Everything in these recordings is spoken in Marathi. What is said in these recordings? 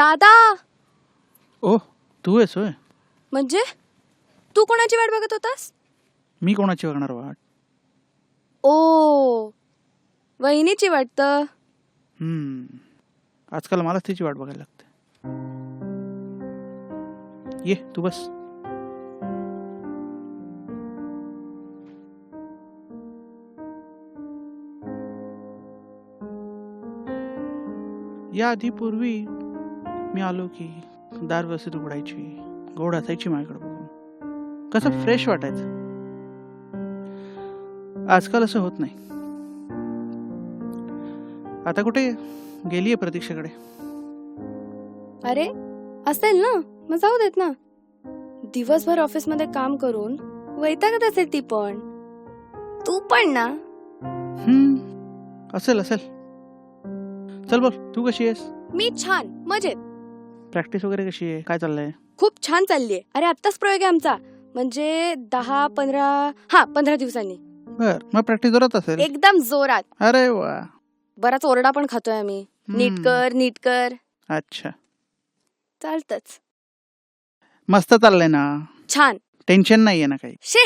दादा. ओ तू आहेस होय. म्हणजे तू कोणाची वाट बघत होतास? मी कोणाची बघणार वाट. ओ वहिनीची वाटतं. आजकाल मलाच तिची वाट बघायला लागते. ये तू बस. या आधी पूर्वी मी आलो की दार व्यवस्थित उघडायची, गोड असायची माझ्याकडे बघून, कसं फ्रेश वाटायचं. आजकाल असं होत नाही. आता कुठे गेलीये प्रतीक्षेकडे? अरे असेल ना, मग जाऊ देत ना. दिवसभर ऑफिस मध्ये काम करून वैतागत असेल ती पण. तू पण ना. असेल असेल. चल बोल, तू कशी आहेस? मी छान मजेत. प्रॅक्टिस वगैरे कशी आहे? काय चाललंय? खूप छान चाललीये. अरे आत्ताच प्रयोग आहे आमचा, म्हणजे 10-15 दिवसांनी. बर, मग प्रॅक्टिस जोरात असेल. एकदम जोरात. अरे वा. बराच ओरडा पण खातोय आम्ही. नीट कर. अच्छा, चालतच. मस्त चाललंय ना. छान. टेन्शन नाहीये ना काही? शे.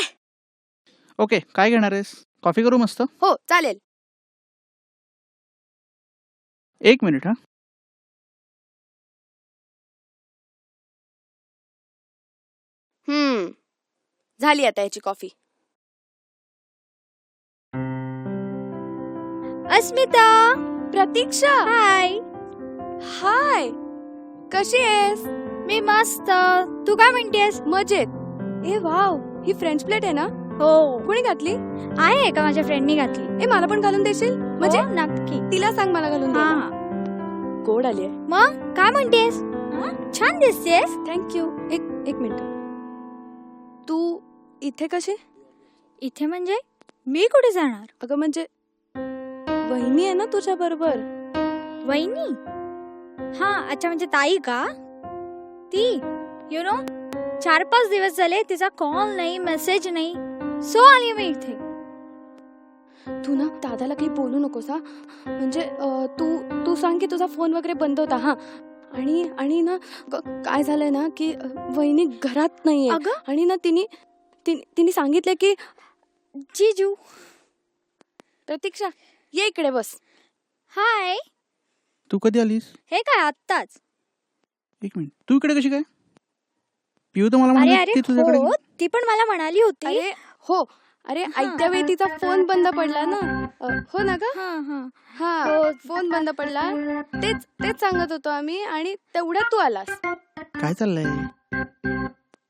ओके, काय घेणार आहेस? कॉफी करू मस्त? हो चालेल. एक मिनिट. हा झाली आता याची कॉफी. अस्मिता. प्रतीक्षा. हाय. हाय. कशी आहेस? मी मस्त. तू काय म्हणतेस? मजेत. ए वाव, ही फ्रेंच प्लेट आहे ना? हो. कोणी घातली? आहे का माझ्या फ्रेंडनी घातली. ए मला पण घालून देशील? म्हणजे हो, नक्की. तिला सांग मला घालून दे. हा. गोड आली आहे. मग काय म्हणतेस? छान दिसतेस. थँक्यू. एक मिनिट. तू इथे कशी? इथे म्हणजे मी कुठे जाणार? अगं म्हणजे वहिनी आहे ना तुझ्या बरोबर. वहिनी? हा, अच्छा, म्हणजे ताई का? ती यु नो 4-5 दिवस झाले तिचा कॉल नाही, मेसेज नाही. सो आली मी इथे. तू ना दादाला काही बोलू नकोस हा. म्हणजे तू सांग की तुझा फोन वगैरे बंद होता. हा. आणि ना काय झालंय ना की वहिनी घरात नाहीये. अगं, आणि ना तिने सांगितलं की जीजू. प्रतीक्षा ये इकडे बस. हाय. तू कधी आलीस? हे काय आत्ताच? एक मिनिट, तू इकडे कशी काय? पिऊ तर मला म्हणाली ती तुझ्याकडे. हो, ती पण मला म्हणाली होती. अरे हो. अरे ऐकत्या वेळी तिचा फोन बंद पडला ना. हो ना ग. हा, फोन बंद पडला. तेच सांगत होतो आम्ही, आणि तेवढ्यात तू आलास. काय चाललंय?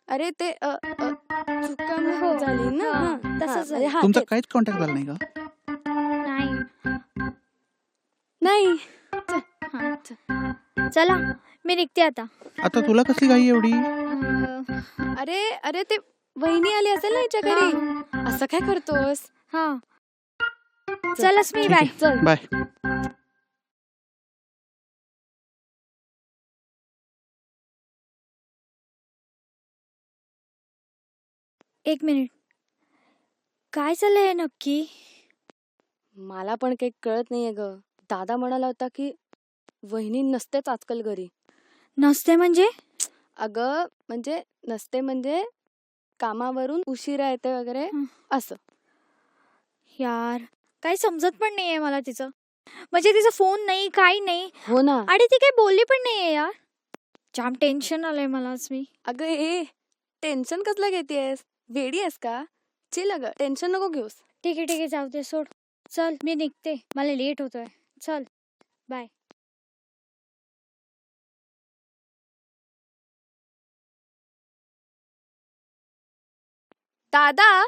अरे ते चुकामुळे झाली ना. तसंच अरे हा, तुमचा तेच. काहीच कॉन्टॅक्ट झाला नाही का? नाही. चला, मी निघते आता. आता तुला कसली घाई एवढी? अरे ते वहिनी आली असेल ना हिच्या घरी. असं काय करतोस? हा, चलच मी. ठीक बाय. आहे, चल. बाय. एक मिनिट, काय चाललंय नक्की? मला पण काही कळत नाहीये ग. दादा म्हणाला होता की वहिनी नसतेच आजकाल घरी. नसते म्हणजे? अगं म्हणजे नसते म्हणजे कामावरून उशिरा येते वगैरे असं. यार, काही समजत पण नाहीये मला तिचं. म्हणजे तिचा फोन नाही, काही नाही. हो ना. आणि ती काही बोलली पण नाहीये यार. जाम टेन्शन आलंय मलाच. मी अगं टेन्शन कसलं घेतेस? वेडी आहेस का? चिल अगं, टेन्शन नको घेऊस. ठीक आहे, जाऊ दे, सोड. चल, मी निघते, मला लेट होतोय. चल, बाय. दादा,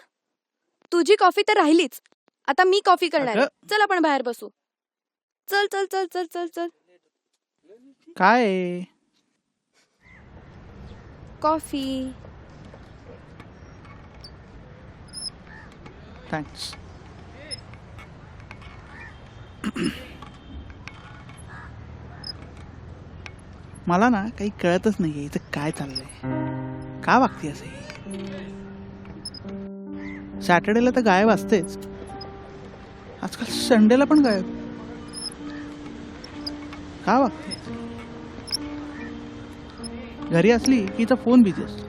तुझी कॉफी तर राहिलीच. आता मी कॉफी करणार आहे. अगं. चल आपण बाहेर बसू. चल चल चल चल चल चल. काय आहे? कॉफी. थँक्स. मला ना काही कळतच नाहीये इथं काय चाललंय. का वागते असे? सॅटर्डेला तर गायब असतेच, आजकाल संडेला पण गायब. का वागते? घरी असली की हिचा फोन बिझी असतो,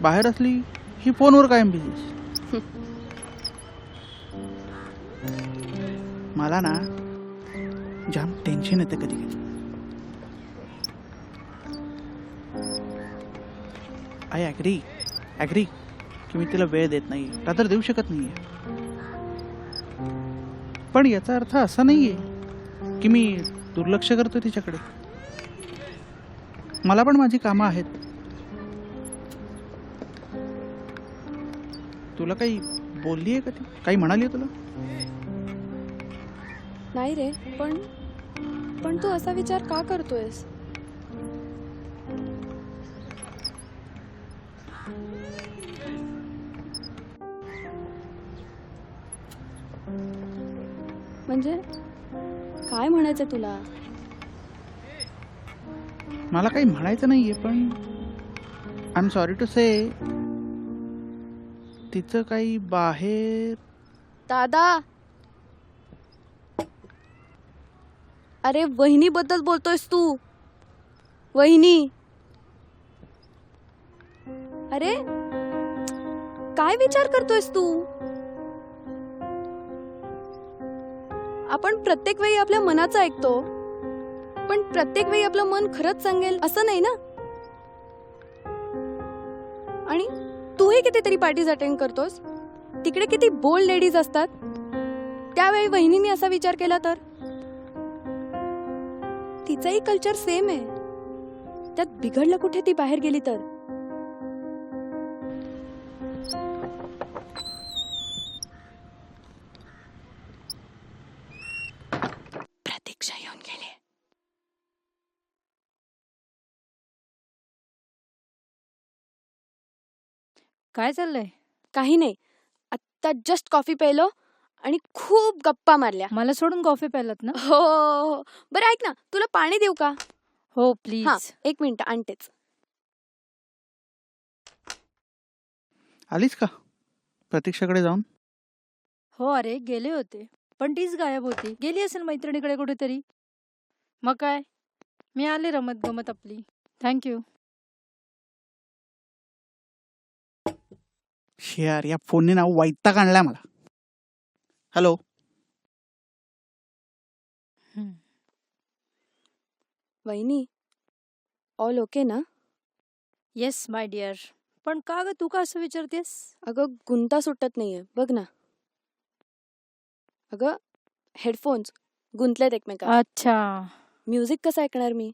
बाहेर असली ही फोनवर कायम बिझी असते. मला ना जाम टेन्शन येते कधी कधी. आय ॲग्री की मी तिला वेळ देत नाही, का तर देऊ शकत नाहीये. पण याचा अर्थ असा नाहीये की मी दुर्लक्ष करतो तिच्याकडे. मला पण माझी कामं आहेत. तुला काही बोलली आहे का ती? काही म्हणाली आहे तुला? नाही रे, पण पण तू असा विचार का करतोयस? म्हणजे काय म्हणायचं तुला? मला काही म्हणायचं नाहीये, पण आय एम सॉरी टू से तिचं काही बाहेर. दादा, अरे वहिनी बद्दल बोलतोयस तू? वहिनी, अरे काय विचार करतोयस तू? आपण प्रत्येक वेळी आपल्या मनाचं ऐकतो, पण प्रत्येक वेळी आपलं मन खरंच सांगेल असं नाही ना. आणि तूही कितीतरी पार्टीज अटेंड करतोस, तिकडे किती बोल्ड लेडीज असतात. त्यावेळी वहिनीने असा विचार केला तर तिचंही कल्चर सेम आहे, त्यात बिघडलं कुठे ती बाहेर गेली तर. प्रतीक्षा येऊन गेले. काय चाललंय? काही नाही, आत्ता जस्ट कॉफी प्यायलो आणि खूप गप्पा मारल्या. मला सोडून कॉफी प्यायलात ना? हो हो. बरं ऐक ना, तुला पाणी देऊ का? हो हा, प्लीज. 1 मिनिट आणतेच. आलीस का प्रतीक्षाकडे जाऊन? हो अरे गेले होते, पण तीच गायब होती. गेली असेल मैत्रिणीकडे कुठेतरी. मग काय, मी आले रमत गमत आपली. थँक्यू. शेअर या फोनने ना वैताग आणलाय मला. हॅलो, वहिनी, ऑल ओके ना? Yes my dear. पण का ग, तू का असं विचारतेस? अगं गुंता सुटत नाहीये, बघ ना. अगं हेडफोन्स गुंतलेत एकमेकात. अच्छा. म्युझिक कसं ऐकणार मी?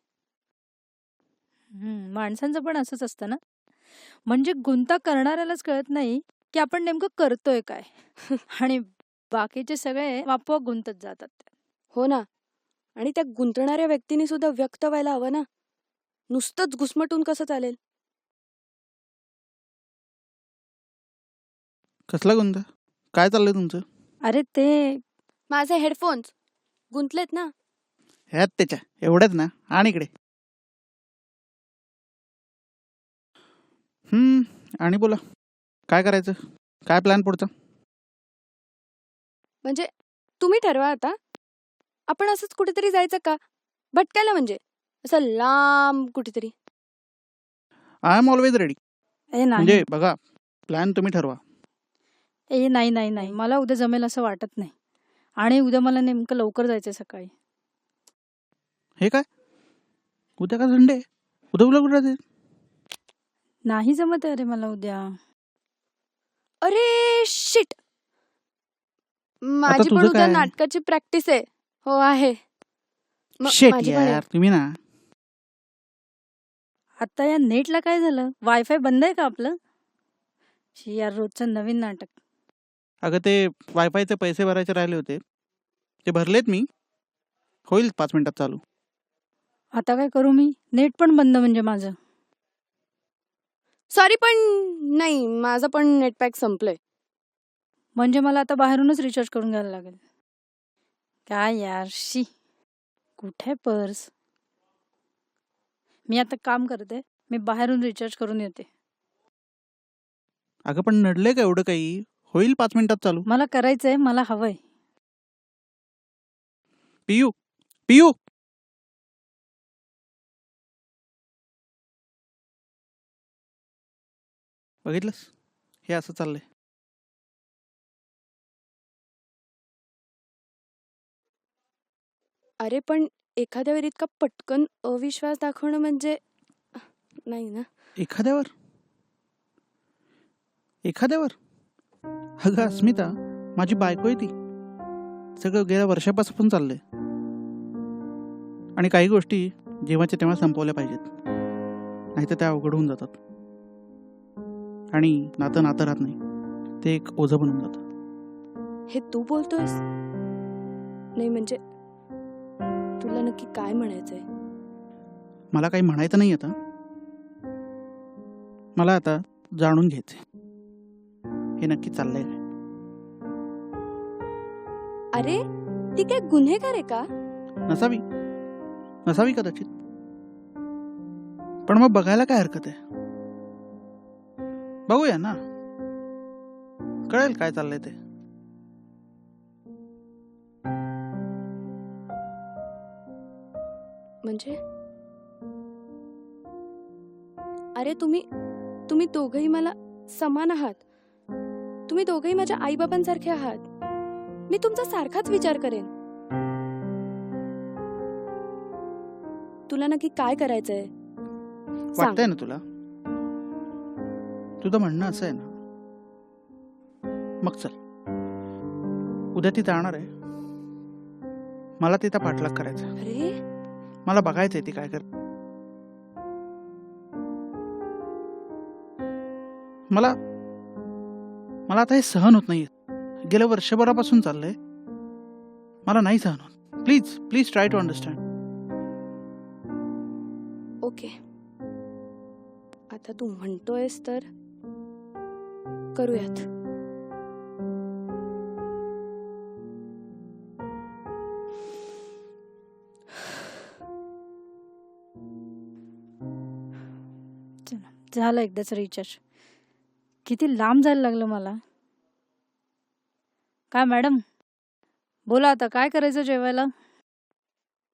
माणसांचं पण असंच असतं ना. म्हणजे गुंता करणाऱ्यालाच कळत नाही की आपण नेमकं करतोय काय. आणि बाकीचे सगळे आपोआप गुंतत जातात. हो ना. आणि त्या गुंतणाऱ्या व्यक्तीने सुद्धा व्यक्त व्हायला हवं ना. नुसतंच घुसमटून कसं चालेल? कसला गुंता? काय चाललंय तुमचं? अरे ते माझे हेडफोन्स गुंतलेत ना. ह्यात त्याच्या एवढ्याच ना. आणि इकडे. आणि बोला, काय करायचं? काय प्लॅन पुढचा? म्हणजे तुम्ही ठरवा आता. आपण असंच कुठेतरी जायचं का? भटकायला, म्हणजे असं लांब कुठेतरी. I am always ready. नाही म्हणजे बघा, प्लॅन तुम्ही ठरवा. नाही नाही नाही, मला उद्या जमेल असं वाटत नाही. आणि उद्या मला नेमकं लवकर जायचंय सकाळी. हे काय, उद्या का संडे? उद्या उद्या कुठे राहते? नाही जमत आहे अरे मला उद्या. अरे शिट, माझी तुझं पण उद्या काय? नाटकाची प्रॅक्टिस आहे. हो आहे. शेट माझी पण आहे. यार, तुम्ही ना. आता या नेटला काय झालं? वायफाय बंद आहे का आपलं? शी यार, रोजचं नवीन नाटक. अगं ते वायफायचे पैसे भरायचे राहिले होते, ते भरलेत मी. होईल 5 मिनिटात चालू. आता काय करू मी? नेट पण बंद म्हणजे माझं. सॉरी, पण नाही, माझं पण नेट पॅक संपलंय. म्हणजे मला आता बाहेरूनच रिचार्ज करून घ्यायला लागेल. काय यार, शी. कुठे पर्स? मी आता काम करते, मी बाहेरून रिचार्ज करून येते. अगं पण नडले का एवढं काही? होईल 5 मिनिटात चालू. मला करायचंय, मला हवंय. पियू, पियू. बघितलंस, हे असं चाललंय. अरे पण एखाद्यावर इतका पटकन अविश्वास दाखवणं म्हणजे नाही ना. एखाद्यावर एखाद्यावर अगं अस्मिता, माझी बायको आहे ती. सगळं गेल्या वर्षापासून चाललंय. आणि काही गोष्टी जेव्हाच्या तेव्हा संपवल्या पाहिजेत, नाहीतर त्या अवघड होऊन जातात आणि नातं नातं राहत नाही, ते एक ओझं बनून जातं. हे तू बोलतोयस? नाही म्हणजे तुला नक्की काय म्हणायचंय? मला काही म्हणायचं नाही आता. मला आता जाणून घ्यायचंय हे नक्की चाललंय काय. अरे ती काय गुन्हेगार आहे का? नसावी नसावी कदाचित, पण मग बघायला काय हरकत आहे. बघूया ना, कळेल काय चाललंय ते. म्हणजे अरे तुम्ही दोघही मला समान आहात. तुम्ही दोघही माझ्या आईबाबांसारखे आहात. मी तुमचा सारखाच विचार करेन. तुला नक्की काय करायचंय? सांग. वाटतंय ना तुला? तुझं म्हणणं असं आहे ना, मग चल, उद्या ती जाणार आहे. मला तिचा पाठलाग करायचा. अरे मला बघायचंय ती काय कर. मला मला आता हे सहन होत नाहीये. गेल्या वर्षभरापासून चाललंय. मला नाही सहन होत. Please please try to understand. Okay, आता तू म्हणतोयस तर करूयात. झालं एकदाच रिचार्ज. किती लांब जायला लागलं मला. काय मॅडम, बोला आता काय करायचं जेवायला?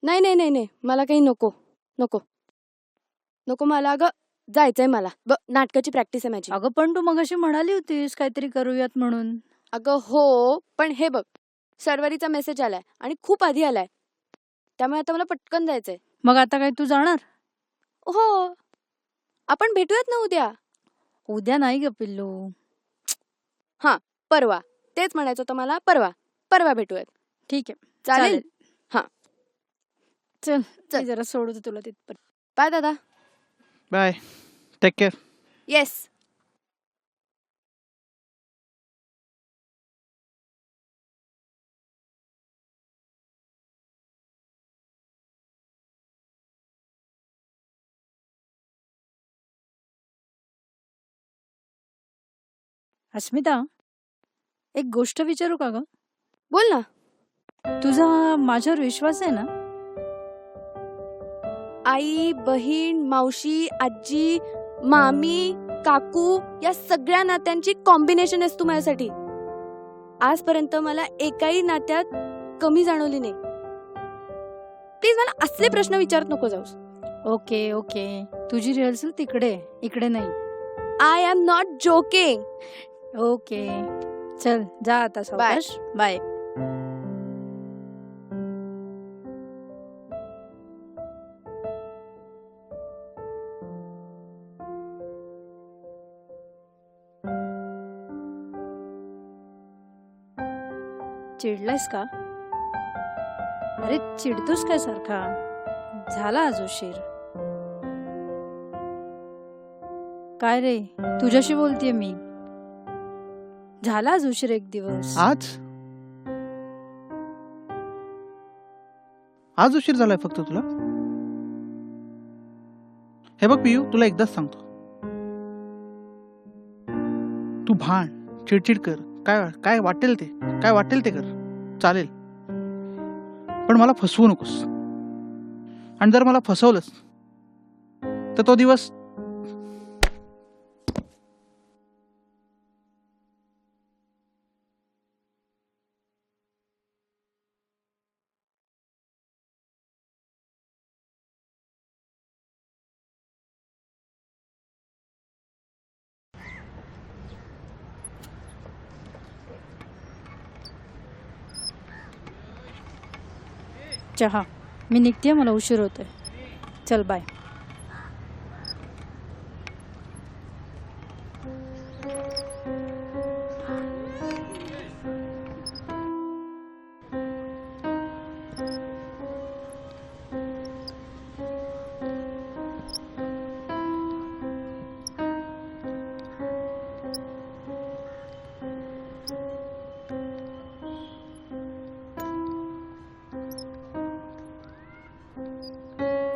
नाही नाही नाही नाही, मला काही नको नको नको. मला अगं जायचंय. मला नाटकाची प्रॅक्टिस आहे माझी. अगं पण तू मगाशी म्हणाली होतीस काहीतरी करूयात म्हणून. अगं हो, पण हे बघ, सर्वरीचा मेसेज आलाय आणि खूप आधी आलाय, त्यामुळे आता मला पटकन जायचंय. मग आता काय तू जाणार? हो, आपण भेटूयात ना उद्या. उद्या नाही ग पिल्लू. परवा. तेच म्हणायचं होतं मला. परवा भेटूयात. ठीक आहे, चालेल. हा. चल चल. मी जरा सोडतो तुला तिथपर्यंत. बाय दादा. Bye, take care. Yes. Asmita, एक गोष्ट विचारू का ग? बोल ना. तुझा माझ्यावर विश्वास आहे ना? आई, बहीण, मावशी, आजी, मामी, काकू या सगळ्या नात्यांची कॉम्बिनेशन आहेस तू माझ्यासाठी. आजपर्यंत मला एकाही नात्यात कमी जाणवली नाही. प्लीज मला असले प्रश्न विचारत नको जाऊस. ओके ओके, तुझी रिहर्सल तिकडे, इकडे नाही. I am not joking. Okay, चल जा आता सावकाश. बाय. चिडलायस का? अरे चिडतोस काय सारखा? झाला आज उशीर. काय रे, तुझ्याशी बोलतेय मी. झाला आज उशीर एक दिवस. आज उशीर झालाय फक्त तुला? हे बघ पियू, तुला एकदाच सांगतो, तू भांड, चिडचिड कर, काय वाटेल ते कर, चालेल, पण मला फसवू नकोस. आणि जर मला फसवलंस तर तो दिवस चहा. मी निघते, मला उशीर होतोय. चल बाय.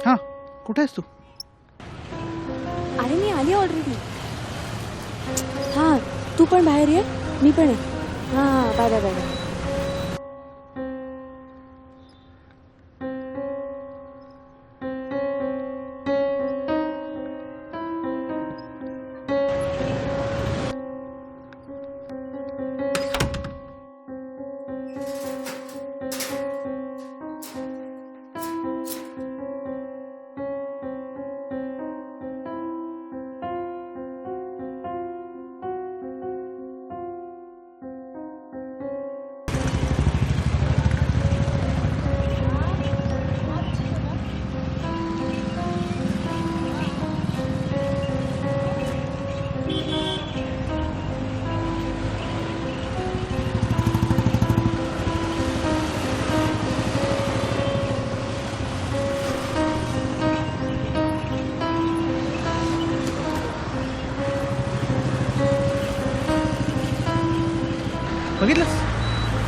हां, कुठे आहेस तू? अरे मी आली ऑलरेडी. हां, तू पण बाहेर ये, मी पण आहे. हां, बाय बाय बाय बाय.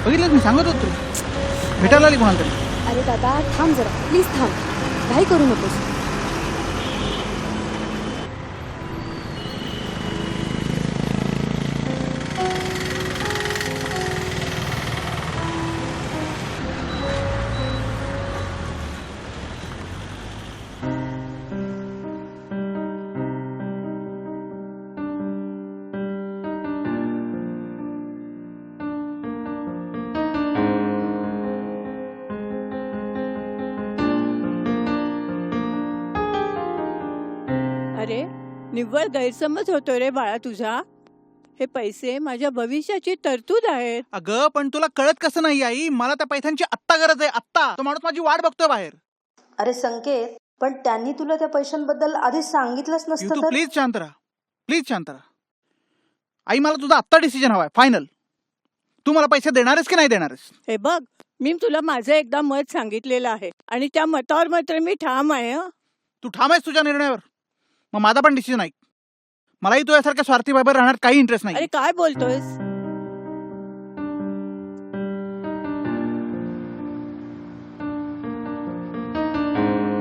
बघितलंस मी सांगत होतो तुला. भेटायला आली कोणाला तरी. अरे दादा थांब जरा, प्लीज थांब, घाई करू नकोस. अरे निव्वळ गैरसमज होतो रे बाळा तुझा. हे पैसे माझ्या भविष्याची तरतूद आहेत. अगं पण तुला कळत कसं नाही आई, मला त्या पैशांची आत्ता गरज आहे, आत्ता. तो माणूस माझी वाट बघतोय बाहेर. अरे संकेत, पण त्यांनी तुला त्या पैशांबद्दल आधीच सांगितलंच नसतं तू तर. प्लीज शांत राहा, प्लीज शांत राहा. आई मला तुझा आत्ता डिसिजन हवाय, फायनल. तू मला पैसे देणारेस की नाही देणारेस? हे बघ, मी तुला माझं एकदा मत सांगितलेलं आहे आणि त्या मतावर मात्र मी ठाम आहे. हं. तू ठाम आहेस तुझ्या निर्णयावर? मग माझा पण डिसिजन ऐक. मलाही तुझ्यासारख्या स्वार्थी बाहेर राहणार काही इंटरेस्ट नाही. अरे काय बोलतोयस?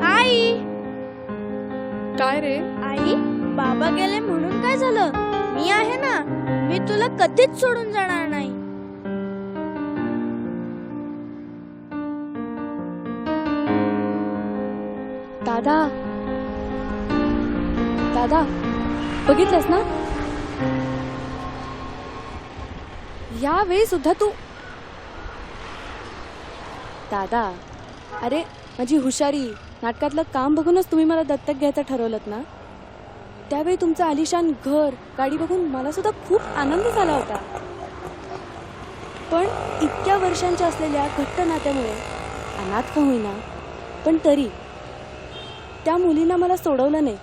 आई काय रे? आई, बाबा गेले म्हणून काय झालं? मी आहे ना, मी तुला कधीच सोडून जाणार नाही. दादा दादा, बघितलंस ना, यावेळी सुद्धा तू. दादा, अरे माझी हुशारी, नाटकातलं काम बघूनच तुम्ही मला दत्तक घ्यायचं ठरवलं ना. त्यावेळी तुमचं आलिशान घर, गाडी बघून मला सुद्धा खूप आनंद झाला होता. पण इतक्या वर्षांच्या असलेल्या घट्ट नात्यामुळे, अनाथ का होईना, पण तरी त्या मुलींना मला सोडवलं नाही.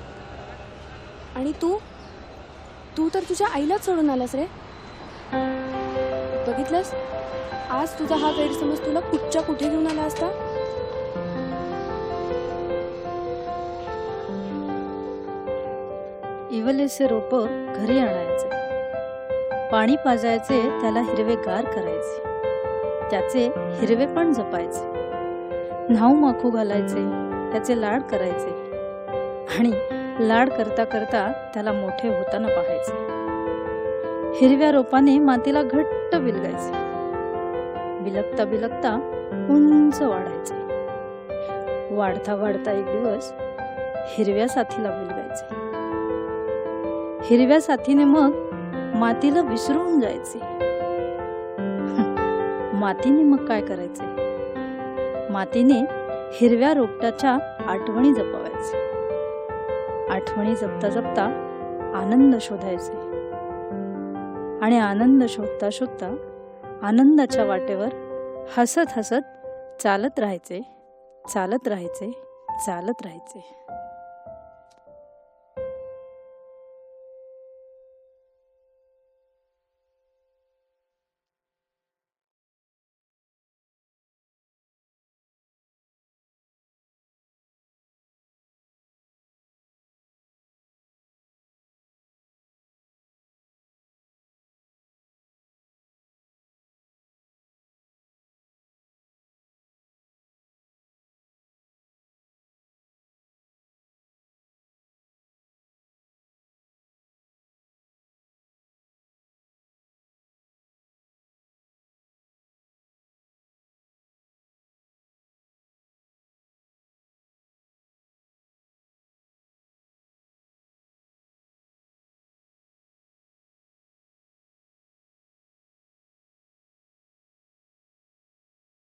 आणि तू तर तुझ्या आईलाच सोडून आलास रे. बघितलंस, आज तुझा हा गैरसमज तुला कुठच्या कुठे घेऊन आला असता. इवलेचे रोप घरी आणायचे, पाणी पाजायचे, त्याला हिरवेगार करायचे, त्याचे हिरवेपण जपायचे, न्हाऊ माखू घालायचे, त्याचे लाड करायचे आणि लाड करता करता त्याला मोठे होताना पाहायचे. हिरव्या रोपाने मातीला घट्ट बिलगायचे, बिलगता बिलगता उंच वाढायचे. वाढता वाढता एक दिवस हिरव्या साथीला बिलगायचे. हिरव्या साथीने मग मातीला विसरून जायचे. मातीने मग काय करायचे? मातीने हिरव्या रोपटाच्या आठवणी जपवायचे. आठवणी जपता जपता आनंद शोधायचे आणि आनंद शोधता शोधता आनंदाच्या वाटेवर हसत हसत चालत राहायचे चालत राहायचे, चालत राहायचे.